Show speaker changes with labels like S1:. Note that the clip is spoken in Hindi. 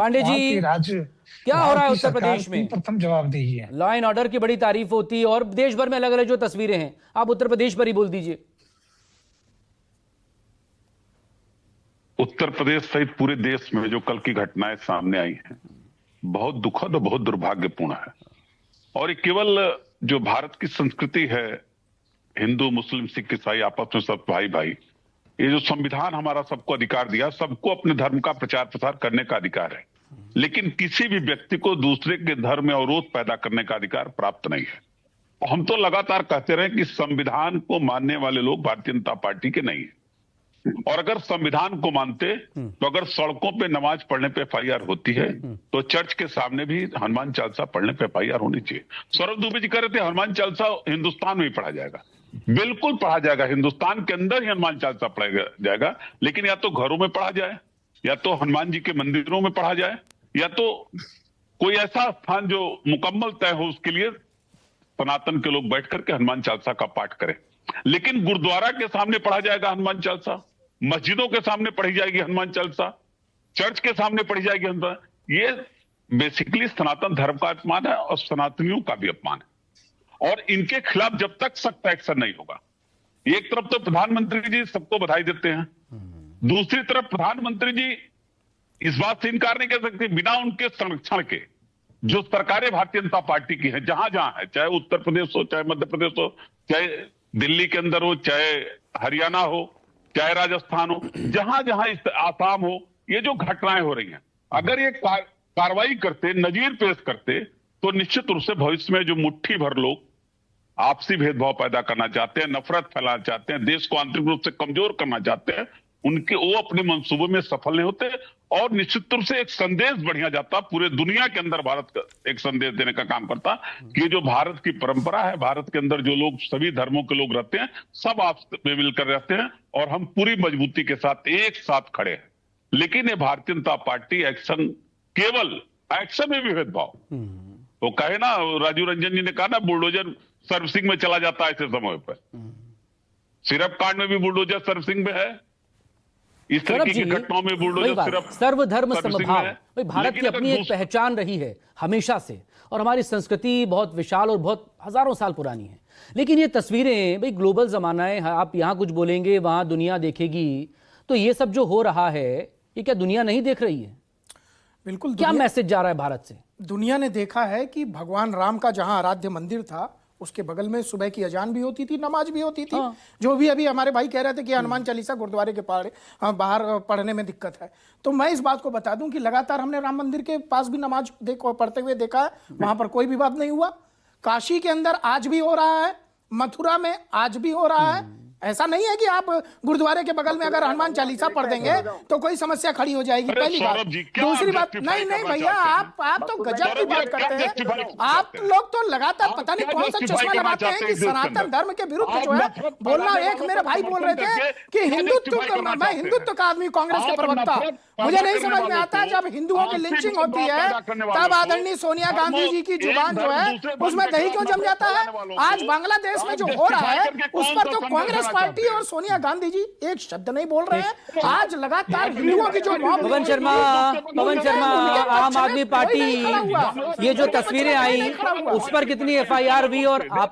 S1: पांडे
S2: वहाँ
S1: जी,
S2: की राज्य
S1: क्या हो
S2: वहाँ
S1: रहा है
S2: की
S1: उत्तर
S2: सरकार
S1: प्रदेश
S2: की
S1: में?
S2: प्रथम जवाबदेही है।
S1: लॉ एंड ऑर्डर की बड़ी तारीफ होती है और देश भर में अलग अलग जो तस्वीरें हैं, आप उत्तर प्रदेश पर ही बोल दीजिए।
S3: उत्तर प्रदेश सहित पूरे देश में जो कल की घटनाएं सामने आई हैं, बहुत दुखद और बहुत दुर्भाग्यपूर्ण है। और ये केवल जो भारत की संस्कृति है, हिंदू मुस्लिम सिख ईसाई आपस में सब भाई भाई, ये जो संविधान हमारा सबको अधिकार दिया, सबको अपने धर्म का प्रचार प्रसार करने का अधिकार है, लेकिन किसी भी व्यक्ति को दूसरे के धर्म में अवरोध पैदा करने का अधिकार प्राप्त नहीं है। हम तो लगातार कहते रहे कि संविधान को मानने वाले लोग भारतीय जनता पार्टी के नहीं है, और अगर संविधान को मानते तो अगर सड़कों पे नमाज पढ़ने पे एफआईआर होती है तो चर्च के सामने भी हनुमान चालीसा पढ़ने पे एफआईआर होनी चाहिए। सौरभ दुबे जी कह रहे थे हनुमान चालीसा हिंदुस्तान में ही पढ़ा जाएगा। बिल्कुल पढ़ा जाएगा, हिंदुस्तान के अंदर ही हनुमान चालीसा पढ़ा जाएगा, लेकिन या तो घरों में पढ़ा जाए, या तो हनुमान जी के मंदिरों में पढ़ा जाए, या तो कोई ऐसा स्थान जो मुकम्मल तय हो उसके लिए सनातन के लोग बैठ करके हनुमान चालीसा का पाठ करें। लेकिन गुरुद्वारा के सामने पढ़ा जाएगा हनुमान चालीसा, मस्जिदों के सामने पढ़ी जाएगी हनुमान चालीसा, चर्च के सामने पढ़ी जाएगी हनुमान। ये बेसिकली सनातन धर्म का अपमान है और सनातनियों का भी अपमान है, और इनके खिलाफ जब तक सख्त एक्शन नहीं होगा, एक तरफ तो प्रधानमंत्री जी सबको बधाई देते हैं, दूसरी तरफ प्रधानमंत्री जी इस बात से इनकार नहीं कर सकते, बिना उनके संरक्षण के जो सरकारें भारतीय जनता पार्टी की है जहां जहां है, चाहे उत्तर प्रदेश हो, चाहे मध्य प्रदेश हो, चाहे दिल्ली के अंदर हो, चाहे हरियाणा हो, चाहे राजस्थान हो, जहां जहां आसाम हो, ये जो घटनाएं हो रही हैं, अगर ये कार्रवाई करते, नजीर पेश करते, तो निश्चित रूप से भविष्य में जो मुट्ठी भर लोग आपसी भेदभाव पैदा करना चाहते हैं, नफरत फैलाना चाहते हैं, देश को आंतरिक रूप से कमजोर करना चाहते हैं, उनके वो अपने मंसूबों में सफल नहीं होते, और निश्चित रूप से एक संदेश बढ़िया जाता, पूरे दुनिया के अंदर भारत का एक संदेश देने का काम करता कि ये जो भारत की परंपरा है, भारत के अंदर जो लोग सभी धर्मों के लोग रहते हैं, सब आपस में मिलकर रहते हैं और हम पूरी मजबूती के साथ एक साथ खड़े हैं। लेकिन ये भारतीय जनता पार्टी एक्शन, केवल एक्शन में भी भेदभाव, वो कहे ना, राजीव रंजन जी ने कहा ना, बुलडोजर सर्विसिंग में चला जाता है ऐसे समय पर, सिरप कांड में भी बुलडोजर सर्विसिंग में है, इस तरह की घटनाओं में बुलडोजर सिर्फ
S1: सर्वधर्म समभाव, भाई भारत की अपनी एक पहचान रही है हमेशा से, और हमारी संस्कृति बहुत विशाल और बहुत हजारों साल पुरानी है। लेकिन ये तस्वीरें, भाई ग्लोबल जमाना है, आप यहाँ कुछ बोलेंगे वहां दुनिया देखेगी, तो ये सब जो हो रहा है ये क्या दुनिया नहीं देख रही है?
S4: बिल्कुल।
S1: क्या मैसेज जा रहा है भारत से?
S4: दुनिया ने देखा है कि भगवान राम का जहां आराध्य मंदिर था, उसके बगल में सुबह की अजान भी होती थी, नमाज भी होती थी। जो भी अभी हमारे भाई कह रहे थे कि हनुमान चालीसा गुरुद्वारे के बाहर पढ़ने में दिक्कत है, तो मैं इस बात को बता दूं कि लगातार हमने राम मंदिर के पास भी नमाज पढ़ते हुए देखा है, वहां पर कोई विवाद नहीं हुआ। काशी के अंदर आज भी हो रहा है, मथुरा में आज भी हो रहा है। ऐसा नहीं है कि आप गुरुद्वारे के बगल में अगर हनुमान चालीसा पढ़ देंगे तो कोई समस्या खड़ी हो जाएगी, पहली बात। दूसरी बात, नहीं नहीं भैया, आप तो गजब की बात करते हैं। आप लोग तो लगातार पता नहीं कौन सा चश्मा लगाते हैं कि सनातन धर्म के विरुद्ध जो है बोलना। एक मेरे भाई बोल रहे थे कि हिंदुत्व, मैं हिंदुत्व का आदमी, कांग्रेस के प्रवक्ता, मुझे नहीं समझ में आता, जब हिंदुओं की लिंचिंग होती है तब आदरणीय सोनिया गांधी जी की जुबान जो है उसमें दही क्यों जम जाता है? आज बांग्लादेश में जो हो रहा है उस पर तो कांग्रेस पार्टी और सोनिया गांधी जी एक शब्द नहीं बोल रहे हैं। आज लगातार हिंदुओं की जो
S1: पवन शर्मा, आम आदमी पार्टी, ये जो तस्वीरें आई उस पर कितनी एफआईआर हुई और आप